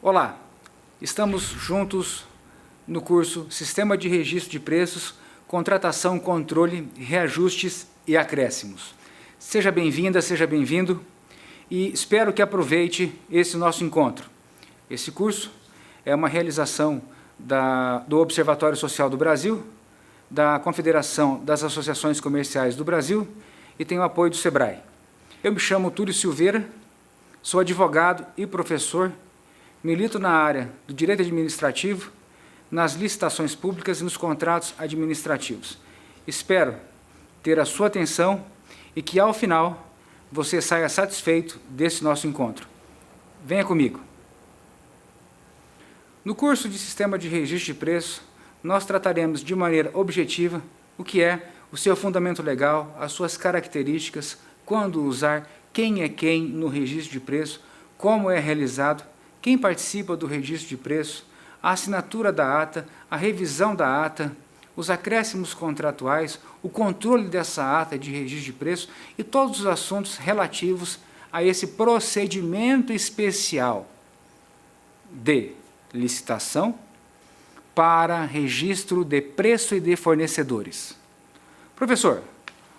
Olá, estamos juntos no curso Sistema de Registro de Preços, Contratação, Controle, Reajustes e Acréscimos. Seja bem-vinda, seja bem-vindo e espero que aproveite esse nosso encontro. Esse curso é uma realização do Observatório Social do Brasil, da Confederação das Associações Comerciais do Brasil e tem o apoio do SEBRAE. Eu me chamo Túlio Silveira, sou advogado e professor, milito na área do direito administrativo, nas licitações públicas e nos contratos administrativos. Espero ter a sua atenção e que, ao final, você saia satisfeito desse nosso encontro. Venha comigo. No curso de Sistema de Registro de Preços, nós trataremos de maneira objetiva o que é o seu fundamento legal, as suas características, quando usar, quem é quem no registro de preço, como é realizado, quem participa do registro de preço, a assinatura da ata, a revisão da ata, os acréscimos contratuais, o controle dessa ata de registro de preço e todos os assuntos relativos a esse procedimento especial de licitação para registro de preço e de fornecedores. Professor,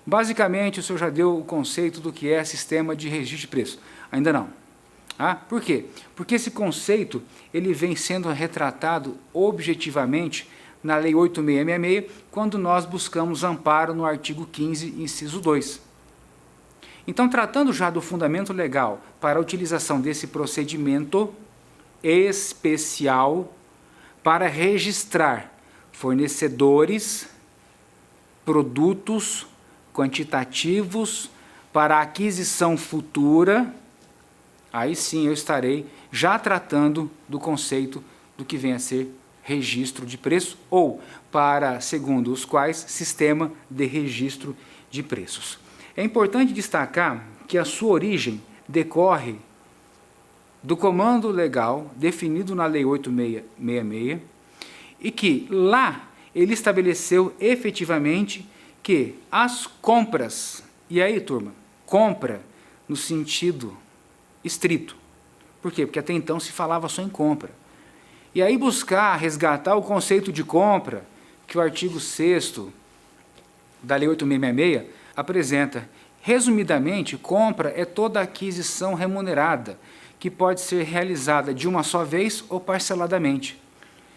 basicamente o senhor já deu o conceito do que é sistema de registro de preço. Ainda não. Por quê? Porque esse conceito ele vem sendo retratado objetivamente na Lei 8.666, quando nós buscamos amparo no artigo 15, inciso 2. Então, tratando já do fundamento legal para a utilização desse procedimento especial para registrar fornecedores, produtos quantitativos para aquisição futura, aí sim eu estarei já tratando do conceito do que vem a ser registro de preço ou, para, segundo os quais, sistema de registro de preços. É importante destacar que a sua origem decorre do comando legal definido na Lei 8.666 e que lá ele estabeleceu efetivamente que as compras, e aí, turma, compra no sentido estrito. Por quê? Porque até então se falava só em compra. E aí buscar resgatar o conceito de compra que o artigo 6º da Lei 8.666 apresenta. Resumidamente, compra é toda aquisição remunerada, que pode ser realizada de uma só vez ou parceladamente.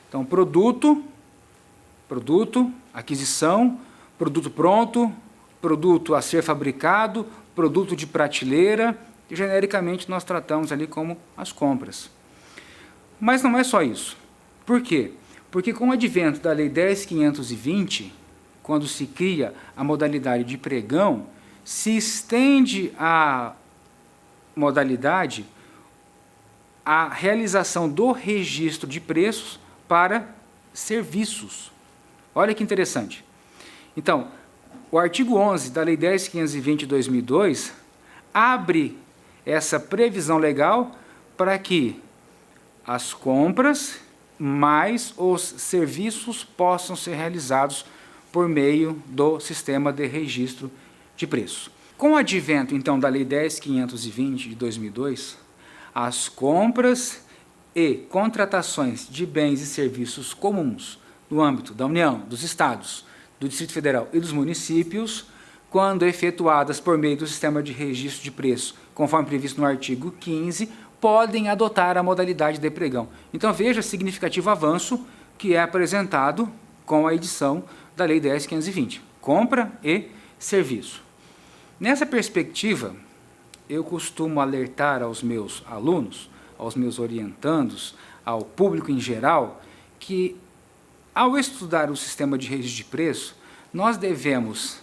Então, produto, aquisição, produto pronto, produto a ser fabricado, produto de prateleira, e genericamente nós tratamos ali como as compras. Mas não é só isso. Por quê? Porque com o advento da Lei 10.520, quando se cria a modalidade de pregão, se estende a modalidade a realização do registro de preços para serviços. Olha que interessante. Então, o artigo 11 da Lei 10.520 de 2002 abre essa previsão legal para que as compras mais os serviços possam ser realizados por meio do sistema de registro de preços. Com o advento, então, da Lei 10.520 de 2002, as compras e contratações de bens e serviços comuns no âmbito da União, dos Estados, do Distrito Federal e dos municípios, quando efetuadas por meio do sistema de registro de preço, conforme previsto no artigo 15, podem adotar a modalidade de pregão. Então, veja significativo avanço que é apresentado com a edição da Lei 10.520, compra e serviço. Nessa perspectiva, eu costumo alertar aos meus alunos, aos meus orientandos, ao público em geral, que, ao estudar o sistema de registro de preço, nós devemos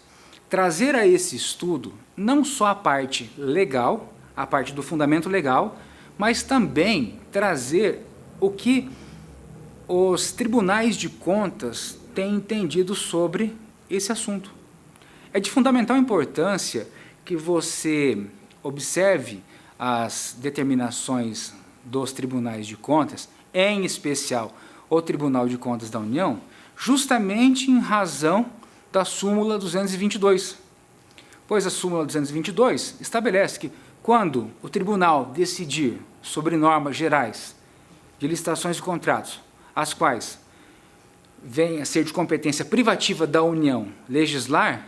trazer a esse estudo não só a parte legal, a parte do fundamento legal, mas também trazer o que os tribunais de contas têm entendido sobre esse assunto. É de fundamental importância que você observe as determinações dos tribunais de contas, em especial o Tribunal de Contas da União, justamente em razão da súmula 222. Pois a súmula 222 estabelece que, quando o tribunal decidir sobre normas gerais de licitações e contratos, as quais venham a ser de competência privativa da União legislar,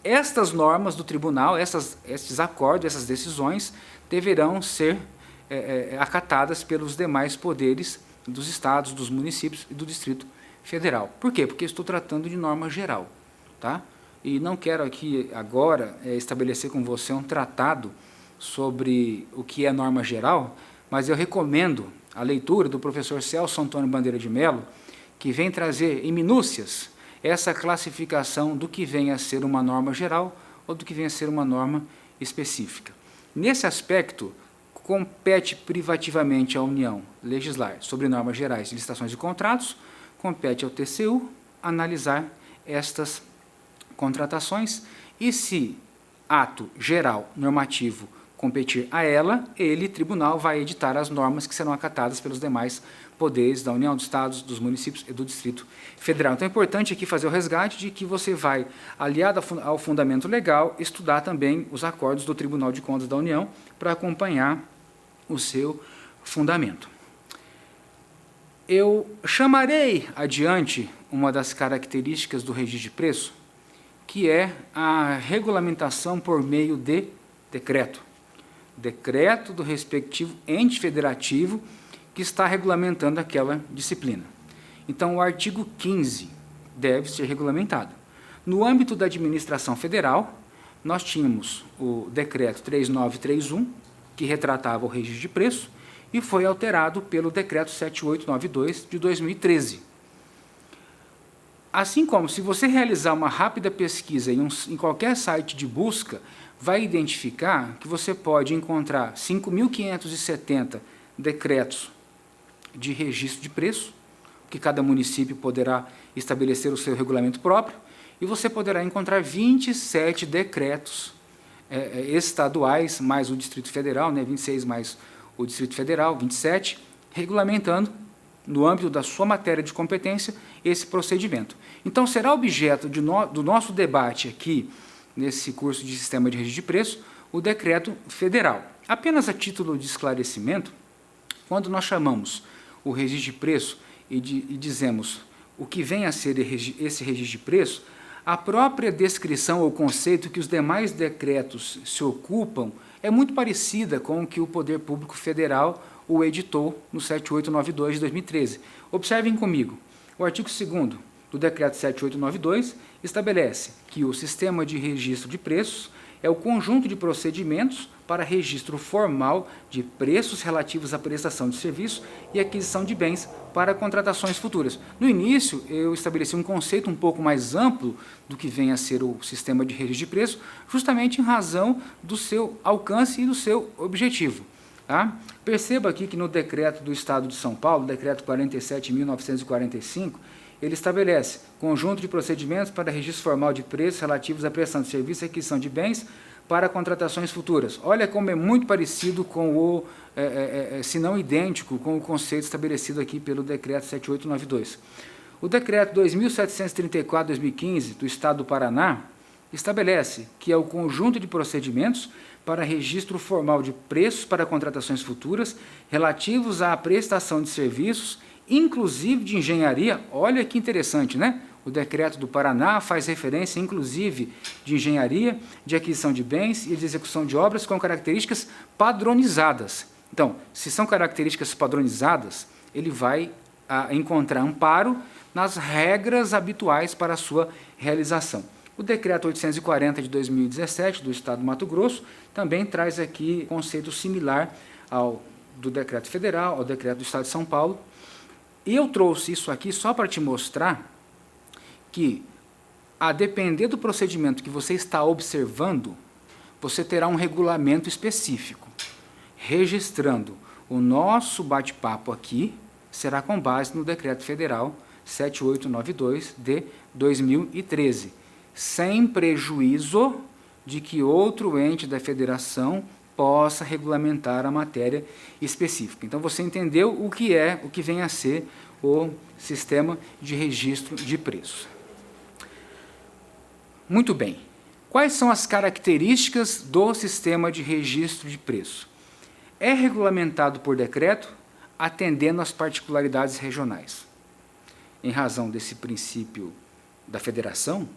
estas normas do tribunal, estes acordos, essas decisões, deverão ser acatadas pelos demais poderes dos estados, dos municípios e do Distrito Federal. Por quê? Porque estou tratando de norma geral, tá? E não quero aqui agora estabelecer com você um tratado sobre o que é norma geral, mas eu recomendo a leitura do professor Celso Antônio Bandeira de Mello, que vem trazer em minúcias essa classificação do que vem a ser uma norma geral ou do que vem a ser uma norma específica. Nesse aspecto, compete privativamente à União legislar sobre normas gerais de licitações e contratos, compete ao TCU analisar estas contratações e, se ato geral normativo competir a ela, ele, tribunal, vai editar as normas que serão acatadas pelos demais poderes da União, dos Estados, dos municípios e do Distrito Federal. Então, é importante aqui fazer o resgate de que você vai, aliado ao fundamento legal, estudar também os acordos do Tribunal de Contas da União para acompanhar o seu fundamento. Eu chamarei adiante uma das características do registro de preço, que é a regulamentação por meio de decreto. Decreto do respectivo ente federativo que está regulamentando aquela disciplina. Então, o artigo 15 deve ser regulamentado. No âmbito da administração federal, nós tínhamos o decreto 3931, que retratava o registro de preço, e foi alterado pelo decreto 7892 de 2013. Assim como, se você realizar uma rápida pesquisa em qualquer site de busca, vai identificar que você pode encontrar 5.570 decretos de registro de preço, que cada município poderá estabelecer o seu regulamento próprio, e você poderá encontrar 27 decretos estaduais, mais o Distrito Federal, 26 mais o Distrito Federal, 27, regulamentando, no âmbito da sua matéria de competência, esse procedimento. Então, será objeto do nosso debate aqui, nesse curso de Sistema de Registro de Preço, o decreto federal. Apenas a título de esclarecimento, quando nós chamamos o registro de preço e dizemos o que vem a ser esse registro de preço, a própria descrição ou conceito que os demais decretos se ocupam é muito parecida com o que o Poder Público Federal o editou no 7892 de 2013. Observem comigo, o artigo 2º do decreto 7892 estabelece que o sistema de registro de preços é o conjunto de procedimentos para registro formal de preços relativos à prestação de serviços e aquisição de bens para contratações futuras. No início, eu estabeleci um conceito um pouco mais amplo do que vem a ser o sistema de registro de preços, justamente em razão do seu alcance e do seu objetivo. Tá? Perceba aqui que no decreto do Estado de São Paulo, decreto 47.945, ele estabelece conjunto de procedimentos para registro formal de preços relativos à prestação de serviços e aquisição de bens para contratações futuras. Olha como é muito parecido com o, se não idêntico, com o conceito estabelecido aqui pelo decreto 7892. O decreto 2.734/2015 do Estado do Paraná estabelece que é o conjunto de procedimentos para registro formal de preços para contratações futuras relativos à prestação de serviços, inclusive de engenharia. Olha que interessante, né? O decreto do Paraná faz referência, inclusive, de engenharia, de aquisição de bens e de execução de obras com características padronizadas. Então, se são características padronizadas, ele vai encontrar amparo nas regras habituais para a sua realização. O decreto 840 de 2017, do Estado do Mato Grosso, também traz aqui conceito similar ao do decreto federal, ao decreto do Estado de São Paulo. E eu trouxe isso aqui só para te mostrar que, a depender do procedimento que você está observando, você terá um regulamento específico. Registrando o nosso bate-papo aqui, será com base no Decreto Federal 7892 de 2013, sem prejuízo de que outro ente da federação possa regulamentar a matéria específica. Então, você entendeu o que vem a ser o sistema de registro de preços. Muito bem. Quais são as características do sistema de registro de preço? É regulamentado por decreto, atendendo às particularidades regionais. Em razão desse princípio da federação,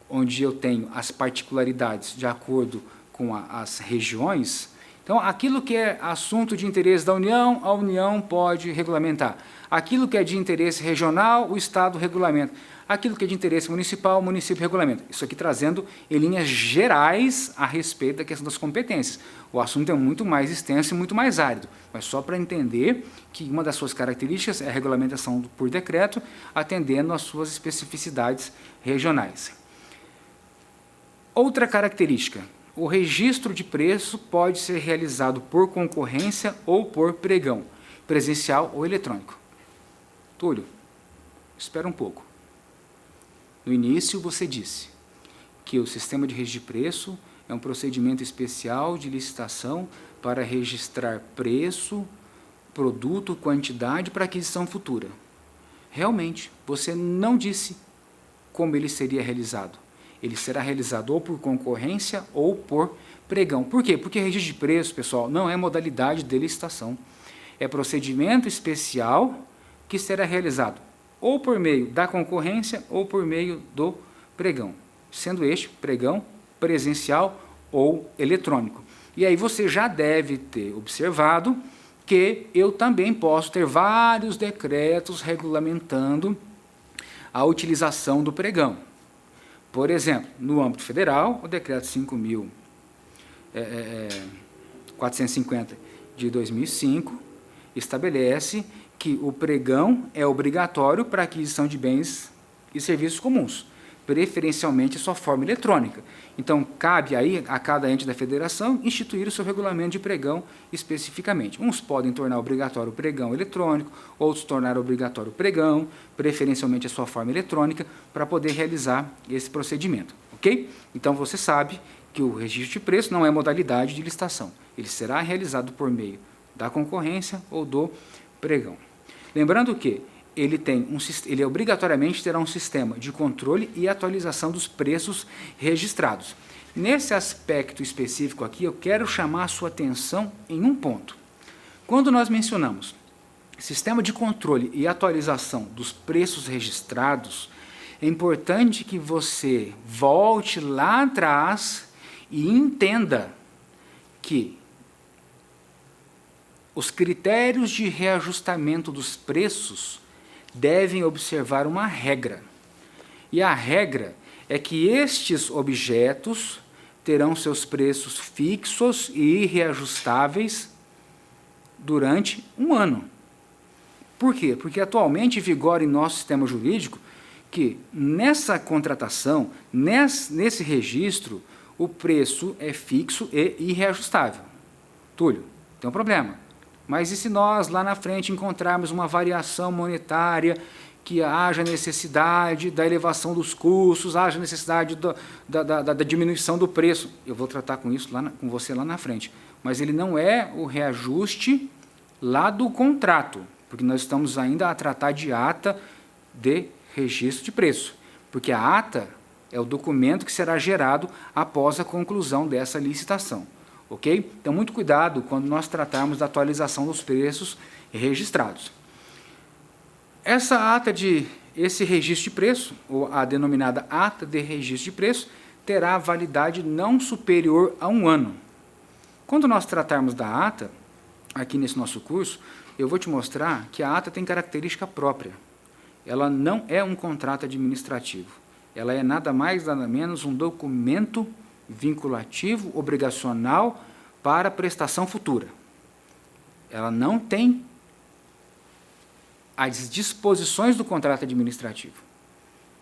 onde eu tenho as particularidades de acordo com as regiões, então, aquilo que é assunto de interesse da União, a União pode regulamentar. Aquilo que é de interesse regional, o Estado regulamenta. Aquilo que é de interesse municipal, o município regulamenta. Isso aqui trazendo em linhas gerais a respeito da questão das competências. O assunto é muito mais extenso e muito mais árido, mas só para entender que uma das suas características é a regulamentação por decreto, atendendo às suas especificidades regionais. Outra característica: o registro de preço pode ser realizado por concorrência ou por pregão, presencial ou eletrônico. Túlio, espera um pouco. No início você disse que o sistema de registro de preço é um procedimento especial de licitação para registrar preço, produto, quantidade para aquisição futura. Realmente, você não disse como ele seria realizado. Ele será realizado ou por concorrência ou por pregão. Por quê? Porque registro de preço, pessoal, não é modalidade de licitação. É procedimento especial que será realizado ou por meio da concorrência ou por meio do pregão, sendo este pregão presencial ou eletrônico. E aí você já deve ter observado que eu também posso ter vários decretos regulamentando a utilização do pregão. Por exemplo, no âmbito federal, o decreto 5.450 de 2005 estabelece que o pregão é obrigatório para aquisição de bens e serviços comuns, preferencialmente em sua forma eletrônica. Então, cabe aí a cada ente da federação instituir o seu regulamento de pregão especificamente. Uns podem tornar obrigatório o pregão eletrônico, outros tornar obrigatório o pregão, preferencialmente a sua forma eletrônica, para poder realizar esse procedimento, ok? Então, você sabe que o registro de preço não é modalidade de licitação. Ele será realizado por meio da concorrência ou do pregão. Lembrando que ele obrigatoriamente terá um sistema de controle e atualização dos preços registrados. Nesse aspecto específico aqui, eu quero chamar a sua atenção em um ponto. Quando nós mencionamos sistema de controle e atualização dos preços registrados, é importante que você volte lá atrás e entenda que os critérios de reajustamento dos preços devem observar uma regra. E a regra é que estes objetos terão seus preços fixos e reajustáveis durante um ano. Por quê? Porque atualmente vigora em nosso sistema jurídico que nessa contratação, nesse registro, o preço é fixo e irreajustável. Túlio, tem um problema. Mas e se nós, lá na frente, encontrarmos uma variação monetária, que haja necessidade da elevação dos custos, haja necessidade da diminuição do preço? Eu vou tratar com isso com você lá na frente. Mas ele não é o reajuste lá do contrato, porque nós estamos ainda a tratar de ata de registro de preço. Porque a ata é o documento que será gerado após a conclusão dessa licitação. Ok? Então, muito cuidado quando nós tratarmos da atualização dos preços registrados. Esse registro de preço, ou a denominada ata de registro de preço, terá validade não superior a um ano. Quando nós tratarmos da ata, aqui nesse nosso curso, eu vou te mostrar que a ata tem característica própria. Ela não é um contrato administrativo. Ela é nada mais, nada menos um documento vinculativo, obrigacional para prestação futura. Ela não tem as disposições do contrato administrativo.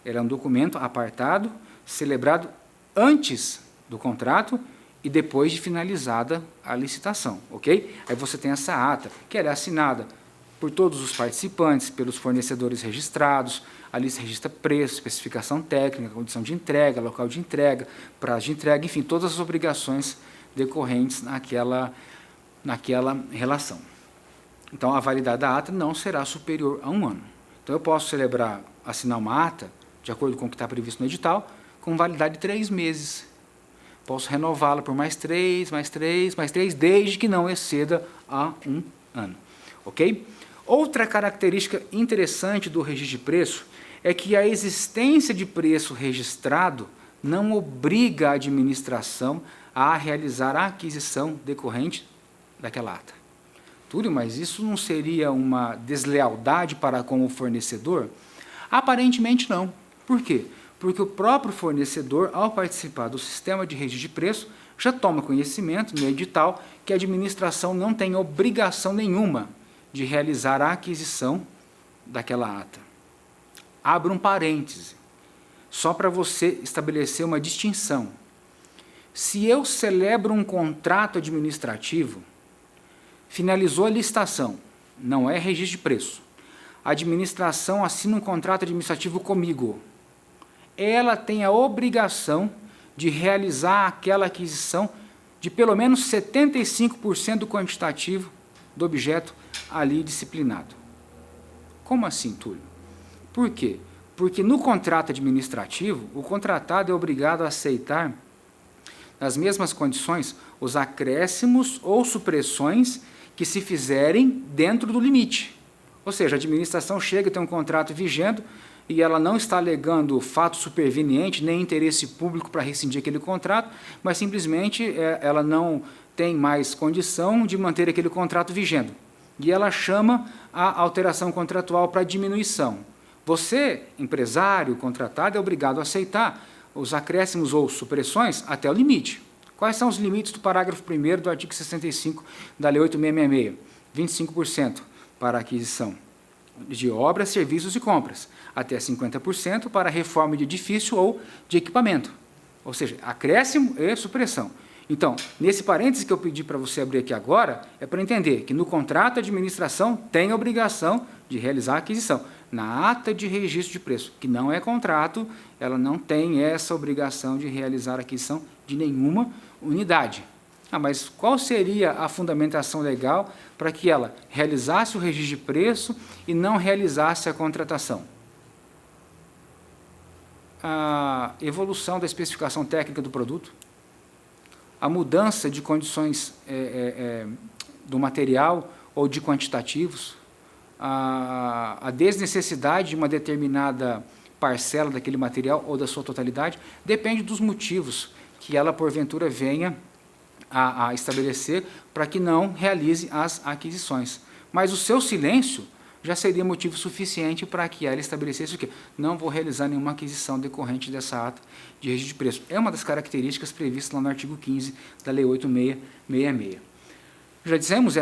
Ela é um documento apartado, celebrado antes do contrato e depois de finalizada a licitação, ok? Aí você tem essa ata, que ela é assinada por todos os participantes, pelos fornecedores registrados. Ali se registra preço, especificação técnica, condição de entrega, local de entrega, prazo de entrega, enfim, todas as obrigações decorrentes naquela relação. Então, a validade da ata não será superior a um ano. Então, eu posso assinar uma ata, de acordo com o que está previsto no edital, com validade de 3 meses. Posso renová-la por mais 3, desde que não exceda a um ano. ok? Outra característica interessante do registro de preço é que a existência de preço registrado não obriga a administração a realizar a aquisição decorrente daquela ata. Túlio, mas isso não seria uma deslealdade para com o fornecedor? Aparentemente não. Por quê? Porque o próprio fornecedor, ao participar do sistema de registro de preço, já toma conhecimento no edital que a administração não tem obrigação nenhuma de realizar a aquisição daquela ata. Abro um parêntese, só para você estabelecer uma distinção. Se eu celebro um contrato administrativo, finalizou a licitação, não é registro de preço, a administração assina um contrato administrativo comigo, ela tem a obrigação de realizar aquela aquisição de pelo menos 75% do quantitativo do objeto ali disciplinado. Como assim, Túlio? Por quê? Porque no contrato administrativo, o contratado é obrigado a aceitar, nas mesmas condições, os acréscimos ou supressões que se fizerem dentro do limite. Ou seja, a administração chega e tem um contrato vigendo e ela não está alegando fato superveniente nem interesse público para rescindir aquele contrato, mas simplesmente ela não tem mais condição de manter aquele contrato vigendo. E ela chama a alteração contratual para diminuição. Você, empresário, contratado, é obrigado a aceitar os acréscimos ou supressões até o limite. Quais são os limites do parágrafo 1º do artigo 65 da Lei 8.666? 25% para aquisição de obras, serviços e compras, até 50% para reforma de edifício ou de equipamento. Ou seja, acréscimo e supressão. Então, nesse parêntese que eu pedi para você abrir aqui agora, é para entender que no contrato a administração tem a obrigação de realizar a aquisição. Na ata de registro de preço, que não é contrato, ela não tem essa obrigação de realizar a aquisição de nenhuma unidade. Mas qual seria a fundamentação legal para que ela realizasse o registro de preço e não realizasse a contratação? A evolução da especificação técnica do produto, a mudança de condições do material ou de quantitativos, a desnecessidade de uma determinada parcela daquele material ou da sua totalidade, depende dos motivos que ela, porventura, venha a estabelecer para que não realize as aquisições. Mas o seu silêncio já seria motivo suficiente para que ela estabelecesse o quê? Não vou realizar nenhuma aquisição decorrente dessa ata de registro de preço. É uma das características previstas lá no artigo 15 da Lei 8.666. Já dissemos,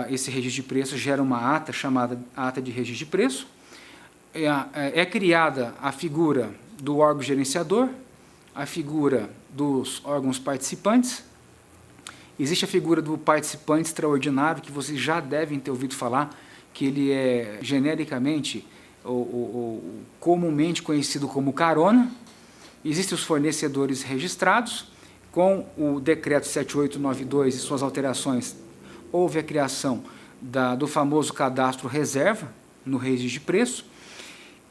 esse registro de preço gera uma ata chamada ata de registro de preço. É criada a figura do órgão gerenciador, a figura dos órgãos participantes, existe a figura do participante extraordinário, que vocês já devem ter ouvido falar, que ele é genericamente ou comumente conhecido como carona. Existem os fornecedores registrados. Com o decreto 7892 e suas alterações, houve a criação do famoso cadastro reserva no registro de preço,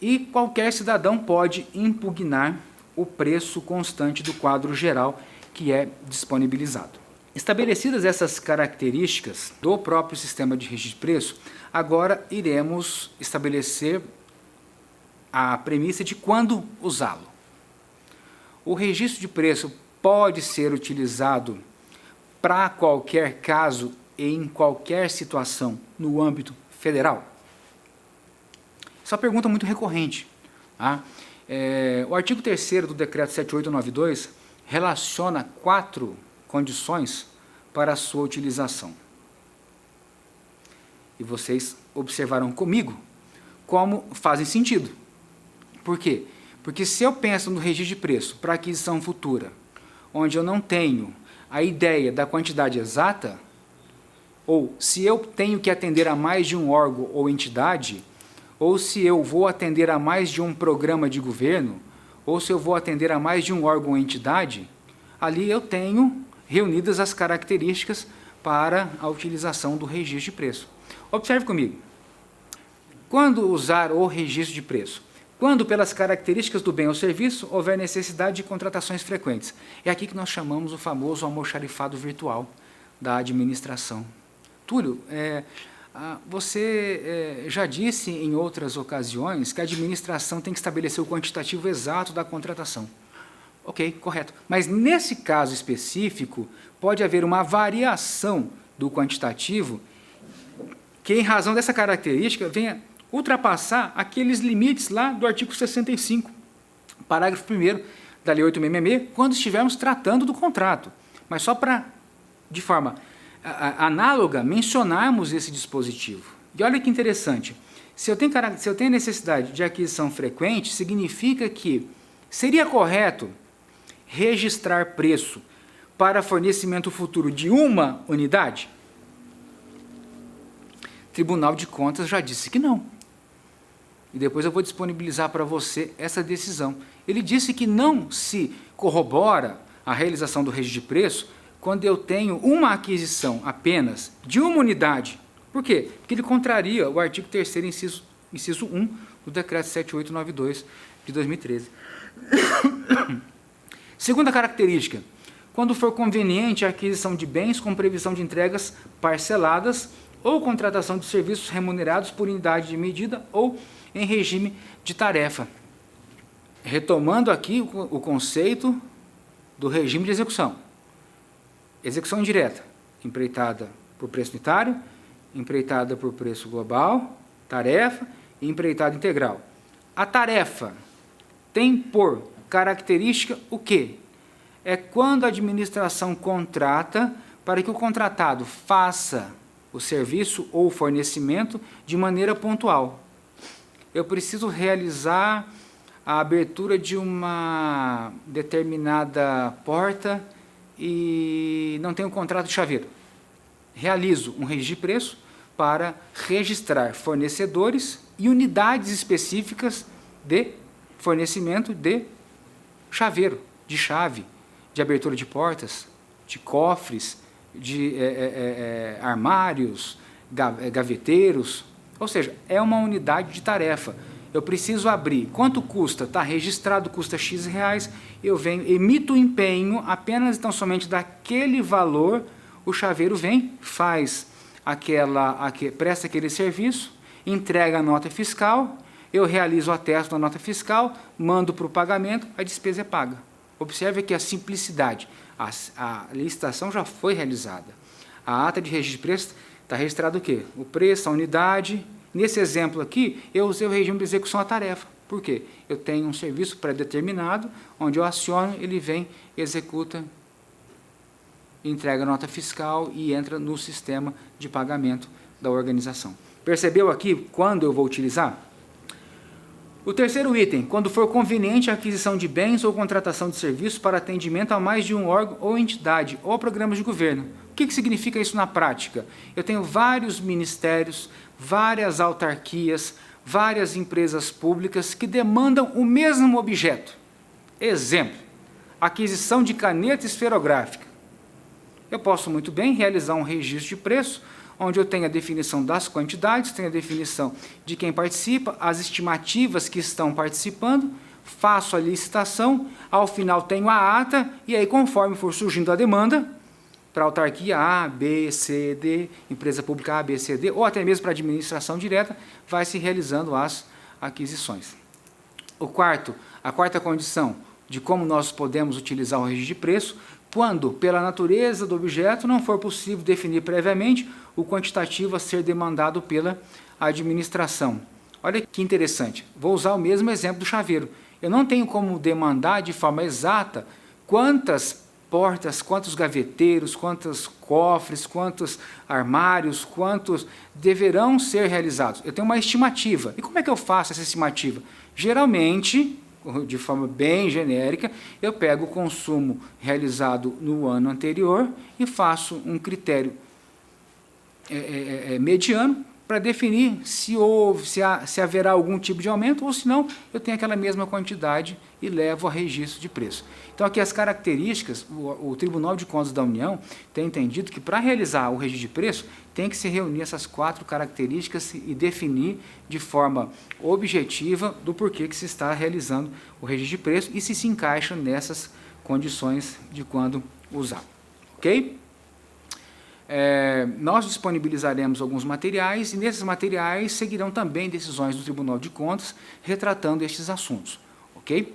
e qualquer cidadão pode impugnar o preço constante do quadro geral que é disponibilizado. Estabelecidas essas características do próprio sistema de registro de preço, agora iremos estabelecer a premissa de quando usá-lo. O registro de preço pode ser utilizado para qualquer caso e em qualquer situação no âmbito federal? Essa é uma pergunta muito recorrente. Tá? O artigo 3º do decreto 7892 relaciona 4 condições para a sua utilização. E vocês observaram comigo como fazem sentido. Por quê? Porque se eu penso no registro de preço para aquisição futura, onde eu não tenho a ideia da quantidade exata, ou se eu tenho que atender a mais de um órgão ou entidade, ou se eu vou atender a mais de um programa de governo, ou se eu vou atender a mais de um órgão ou entidade, ali eu tenho reunidas as características para a utilização do registro de preço. Observe comigo. Quando usar o registro de preço? Quando, pelas características do bem ou serviço, houver necessidade de contratações frequentes. É aqui que nós chamamos o famoso almoxarifado virtual da administração. Túlio, você já disse em outras ocasiões que a administração tem que estabelecer o quantitativo exato da contratação. Ok, correto. Mas nesse caso específico, pode haver uma variação do quantitativo que, em razão dessa característica, venha ultrapassar aqueles limites lá do artigo 65, parágrafo 1º da Lei 8.666, quando estivermos tratando do contrato. Mas só para, de forma análoga, mencionarmos esse dispositivo. E olha que interessante, se eu tenho necessidade de aquisição frequente, significa que seria correto registrar preço para fornecimento futuro de uma unidade? O Tribunal de Contas já disse que não. E depois eu vou disponibilizar para você essa decisão. Ele disse que não se corrobora a realização do registro de preço quando eu tenho uma aquisição apenas de uma unidade. Por quê? Porque ele contraria o artigo 3º, inciso 1, do Decreto 7892, de 2013. Segunda característica, quando for conveniente a aquisição de bens com previsão de entregas parceladas ou contratação de serviços remunerados por unidade de medida ou em regime de tarefa. Retomando aqui o conceito do regime de execução. Execução indireta, empreitada por preço unitário, empreitada por preço global, tarefa e empreitada integral. A tarefa tem por característica o quê? É quando a administração contrata para que o contratado faça o serviço ou o fornecimento de maneira pontual. Eu preciso realizar a abertura de uma determinada porta e não tenho contrato de chaveiro. Realizo um registro de preço para registrar fornecedores e unidades específicas de fornecimento de chaveiro, de chave, de abertura de portas, de cofres, de armários, gaveteiros. Ou seja, é uma unidade de tarefa. Eu preciso abrir. Quanto custa? Está registrado, custa X reais. Eu venho, emito o empenho, apenas então somente daquele valor, o chaveiro vem, faz presta aquele serviço, entrega a nota fiscal, eu realizo o atesto da nota fiscal, mando para o pagamento, a despesa é paga. Observe aqui a simplicidade. A licitação já foi realizada. A ata de registro de preço está registrado o quê? O preço, a unidade. Nesse exemplo aqui, eu usei o regime de execução à tarefa. Por quê? Eu tenho um serviço pré-determinado, onde eu aciono, ele vem, executa, entrega a nota fiscal e entra no sistema de pagamento da organização. Percebeu aqui quando eu vou utilizar? O terceiro item, quando for conveniente a aquisição de bens ou contratação de serviços para atendimento a mais de um órgão ou entidade ou programas de governo. O que significa isso na prática? Eu tenho vários ministérios, várias autarquias, várias empresas públicas que demandam o mesmo objeto. Exemplo, aquisição de caneta esferográfica. Eu posso muito bem realizar um registro de preço, onde eu tenho a definição das quantidades, tenho a definição de quem participa, as estimativas que estão participando, faço a licitação, ao final tenho a ata, e aí conforme for surgindo a demanda, para a autarquia A, B, C, D, empresa pública A, B, C, D, ou até mesmo para a administração direta, vai se realizando as aquisições. A quarta condição de como nós podemos utilizar o registro de preço, quando, pela natureza do objeto, não for possível definir previamente o quantitativo a ser demandado pela administração. Olha que interessante, vou usar o mesmo exemplo do chaveiro. Eu não tenho como demandar de forma exata quantas portas, quantos gaveteiros, quantos cofres, quantos armários, quantos deverão ser realizados. Eu tenho uma estimativa. E como é que eu faço essa estimativa? Geralmente, de forma bem genérica, eu pego o consumo realizado no ano anterior e faço um critério mediano para definir se haverá algum tipo de aumento, ou se não, eu tenho aquela mesma quantidade e levo a registro de preço. Então, aqui as características, o Tribunal de Contas da União tem entendido que para realizar o registro de preço, tem que se reunir essas 4 características e definir de forma objetiva do porquê que se está realizando o registro de preço e se encaixa nessas condições de quando usar. Ok? nós disponibilizaremos alguns materiais e nesses materiais seguirão também decisões do Tribunal de Contas retratando estes assuntos, ok?